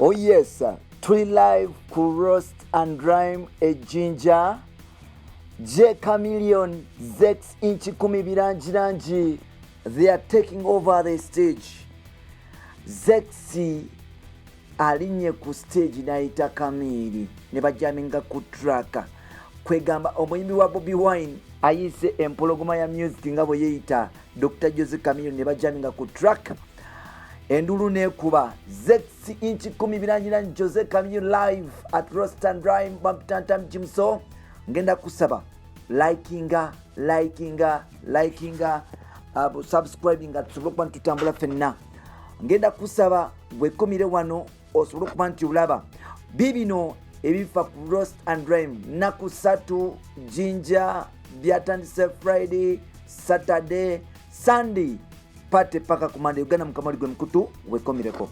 Oh yes, tuli live ku Roast and Rhyme Ejinja. J Chameleon, Zex Inchi Kumi Biranji, they are taking over the stage. Zexi alinye ku stage naita Kamili ne bajaminga ku track. Kwegamba omuyimbi wa Bobby Wine ayise empologoma ya music ngabo yeita Dr. Jose Chameleon ne bajaminga ku track. Endulu nekuba Zexi Inchi Kumi Biranji Jose Chameleon live at Roast and Rhyme Bamtantam Jimso. Ngenda kusaba likinga subscribing atusobola tutambula fenna. Ngenda kusaba wekomire wano osobola kuba nti ulaba bibino ebifa ku Roast and Rhyme naku satu Jinja byatandise Friday, Saturday, Sunday pate paka kumande ugana mkamali gwe mkutu wekomireko.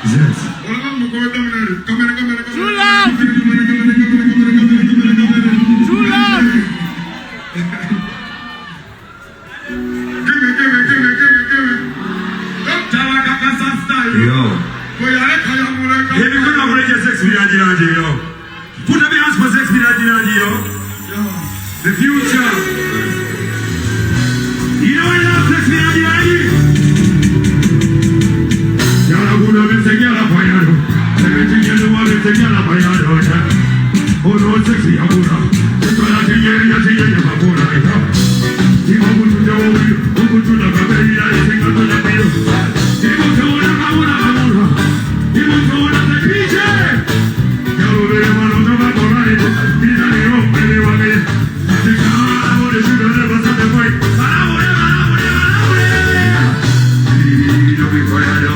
Yes. Put up your hands for 6 minutes. The future. You know I love 6 minutes. Yara guna bise gyara payado. Seventeen years old bise gyara payado. Oh no, sexy abura. Ikola tiyeri ya tiyeri abura. Timo kutu jawo, kutu na kabeli ya singa to na biyo. Timo kutu na kabura. Timo kutu na tekiche. Yaro vere mano toma korani. Pina ni rompe ni wame. Sikara amore sugar never set the fight. Amore. Yo me payado.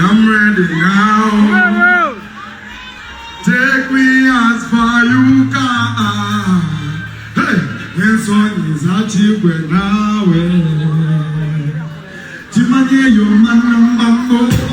I'm ready now. Take me as far you can. Hey, and son is a cheap when now. Timanye, your man,